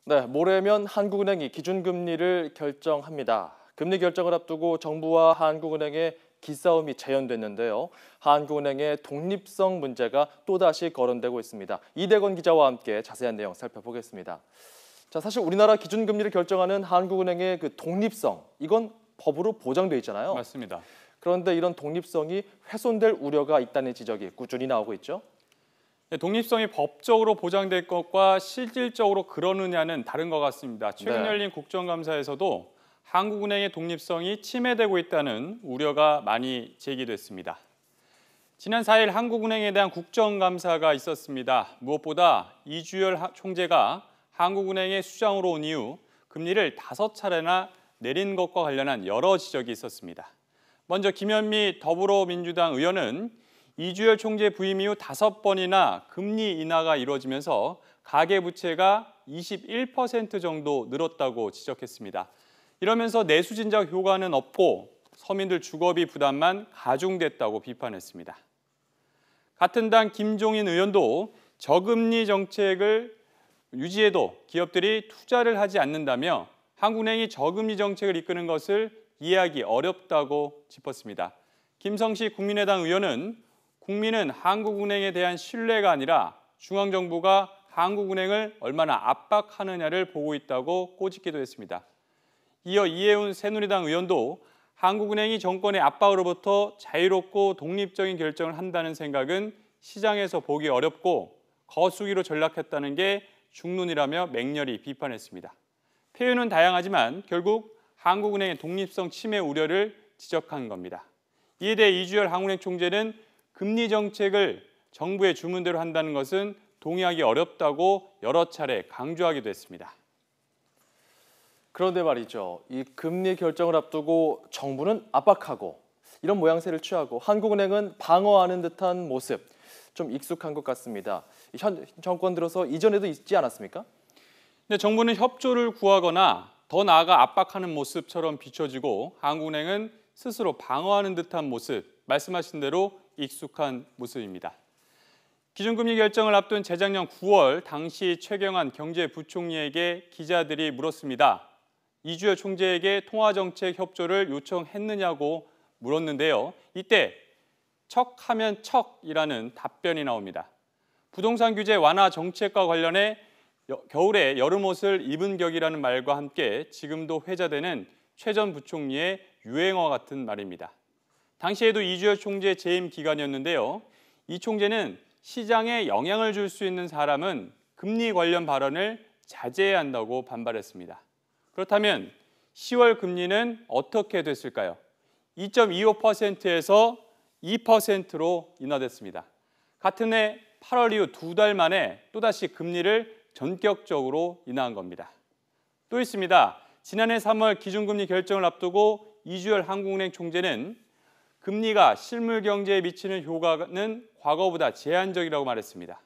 네, 모레면 한국은행이 기준금리를 결정합니다. 금리 결정을 앞두고 정부와 한국은행의 기싸움이 재현됐는데요. 한국은행의 독립성 문제가 또다시 거론되고 있습니다. 이대건 기자와 함께 자세한 내용 살펴보겠습니다. 자, 사실 우리나라 기준금리를 결정하는 한국은행의 그 독립성, 이건 법으로 보장돼 있잖아요. 맞습니다. 그런데 이런 독립성이 훼손될 우려가 있다는 지적이 꾸준히 나오고 있죠. 네, 독립성이 법적으로 보장될 것과 실질적으로 그러느냐는 다른 것 같습니다. 최근 네. 열린 국정감사에서도 한국은행의 독립성이 침해되고 있다는 우려가 많이 제기됐습니다. 지난 4일 한국은행에 대한 국정감사가 있었습니다. 무엇보다 이주열 총재가 한국은행의 수장으로 온 이후 금리를 5차례나 내린 것과 관련한 여러 지적이 있었습니다. 먼저 김현미 더불어민주당 의원은 이주열 총재 부임 이후 5번이나 금리 인하가 이루어지면서 가계부채가 21% 정도 늘었다고 지적했습니다. 이러면서 내수 진작 효과는 없고 서민들 주거비 부담만 가중됐다고 비판했습니다. 같은 당 김종인 의원도 저금리 정책을 유지해도 기업들이 투자를 하지 않는다며 한국은행이 저금리 정책을 이끄는 것을 이해하기 어렵다고 짚었습니다. 김성식 국민의당 의원은 국민은 한국은행에 대한 신뢰가 아니라 중앙정부가 한국은행을 얼마나 압박하느냐를 보고 있다고 꼬집기도 했습니다. 이어 이해훈 새누리당 의원도 한국은행이 정권의 압박으로부터 자유롭고 독립적인 결정을 한다는 생각은 시장에서 보기 어렵고 거수기로 전락했다는 게 중론이라며 맹렬히 비판했습니다. 표현은 다양하지만 결국 한국은행의 독립성 침해 우려를 지적한 겁니다. 이에 대해 이주열 한국은행 총재는 금리 정책을 정부의 주문대로 한다는 것은 동의하기 어렵다고 여러 차례 강조하기도 했습니다. 그런데 말이죠. 이 금리 결정을 앞두고 정부는 압박하고 이런 모양새를 취하고 한국은행은 방어하는 듯한 모습 좀 익숙한 것 같습니다. 현 정권 들어서 이전에도 있지 않았습니까? 근데 정부는 협조를 구하거나 더 나아가 압박하는 모습처럼 비춰지고 한국은행은 스스로 방어하는 듯한 모습, 말씀하신 대로 익숙한 모습입니다. 기준금리 결정을 앞둔 재작년 9월 당시 최경환 경제부총리에게 기자들이 물었습니다. 이주열 총재에게 통화정책 협조를 요청했느냐고 물었는데요. 이때 척하면 척이라는 답변이 나옵니다. 부동산 규제 완화 정책과 관련해 겨울에 여름옷을 입은 격이라는 말과 함께 지금도 회자되는 최 전 부총리의 유행어 같은 말입니다. 당시에도 이주열 총재 재임 기간이었는데요. 이 총재는 시장에 영향을 줄 수 있는 사람은 금리 관련 발언을 자제해야 한다고 반발했습니다. 그렇다면 10월 금리는 어떻게 됐을까요? 2.25%에서 2%로 인하됐습니다. 같은 해 8월 이후 2달 만에 또다시 금리를 전격적으로 인하한 겁니다. 또 있습니다. 지난해 3월 기준금리 결정을 앞두고 이주열 한국은행 총재는 금리가 실물 경제에 미치는 효과는 과거보다 제한적이라고 말했습니다.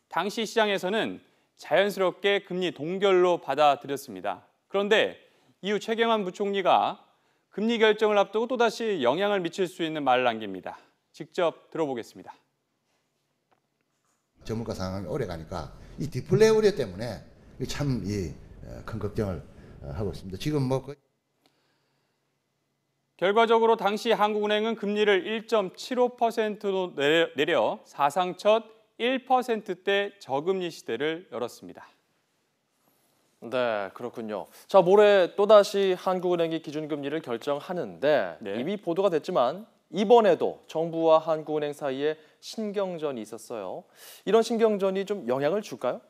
당시 시장에서는 자연스럽게 금리 동결로 받아들였습니다. 그런데 이후 최경환 부총리가 금리 결정을 앞두고 또다시 영향을 미칠 수 있는 말을 남깁니다. 직접 들어보겠습니다. 저물가 상황이 오래 가니까 이 디플레 우려 때문에 참 큰 걱정을 하고 있습니다. 지금 결과적으로 당시 한국은행은 금리를 1.75%로 내려 사상 첫 1%대 저금리 시대를 열었습니다. 네, 그렇군요. 자, 모레 또다시 한국은행이 기준금리를 결정하는데 네. 이미 보도가 됐지만 이번에도 정부와 한국은행 사이에 신경전이 있었어요. 이런 신경전이 좀 영향을 줄까요?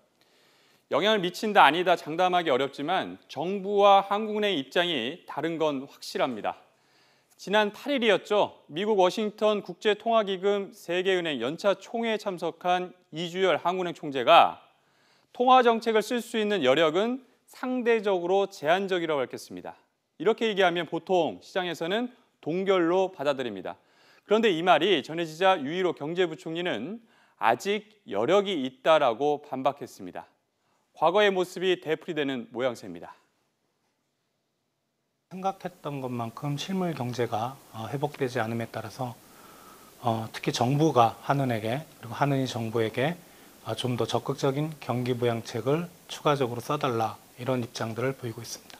영향을 미친다 아니다 장담하기 어렵지만 정부와 한국은행 입장이 다른 건 확실합니다. 지난 8일이었죠. 미국 워싱턴 국제통화기금 세계은행 연차 총회에 참석한 이주열 한국은행 총재가 통화 정책을 쓸 수 있는 여력은 상대적으로 제한적이라고 밝혔습니다. 이렇게 얘기하면 보통 시장에서는 동결로 받아들입니다. 그런데 이 말이 전해지자 유일호 경제부총리는 아직 여력이 있다라고 반박했습니다. 과거의 모습이 되풀이되는 모양새입니다. 생각했던 것만큼 실물 경제가 회복되지 않음에 따라서 특히 정부가 한은에게 그리고 한은이 정부에게 좀 더 적극적인 경기 부양책을 추가적으로 써달라 이런 입장들을 보이고 있습니다.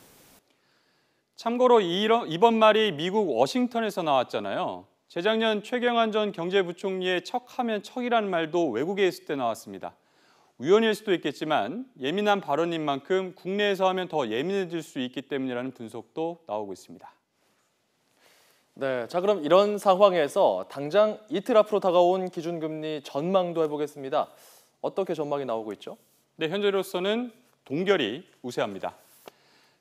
참고로 이번 말이 미국 워싱턴에서 나왔잖아요. 재작년 최경환 전 경제부총리의 척하면 척이라는 말도 외국에 있을 때 나왔습니다. 우연일 수도 있겠지만 예민한 발언인 만큼 국내에서 하면 더 예민해질 수 있기 때문이라는 분석도 나오고 있습니다. 네, 자 그럼 이런 상황에서 당장 이틀 앞으로 다가온 기준금리 전망도 해보겠습니다. 어떻게 전망이 나오고 있죠? 네, 현재로서는 동결이 우세합니다.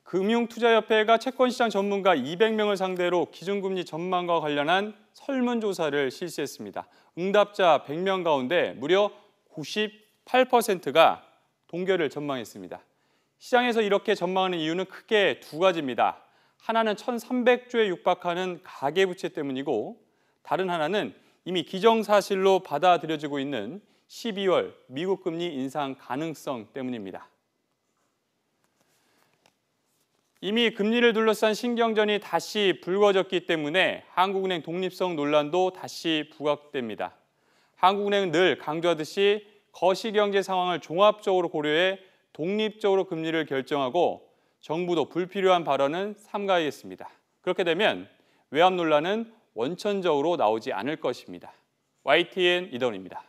금융투자협회가 채권시장 전문가 200명을 상대로 기준금리 전망과 관련한 설문조사를 실시했습니다. 응답자 100명 가운데 무려 98%가 동결을 전망했습니다. 시장에서 이렇게 전망하는 이유는 크게 두 가지입니다. 하나는 1,300조에 육박하는 가계부채 때문이고 다른 하나는 이미 기정사실로 받아들여지고 있는 12월 미국 금리 인상 가능성 때문입니다. 이미 금리를 둘러싼 신경전이 다시 불거졌기 때문에 한국은행 독립성 논란도 다시 부각됩니다. 한국은행은 늘 강조하듯이 거시경제 상황을 종합적으로 고려해 독립적으로 금리를 결정하고 정부도 불필요한 발언은 삼가야겠습니다. 그렇게 되면 외압 논란은 원천적으로 나오지 않을 것입니다. YTN 이더훈입니다.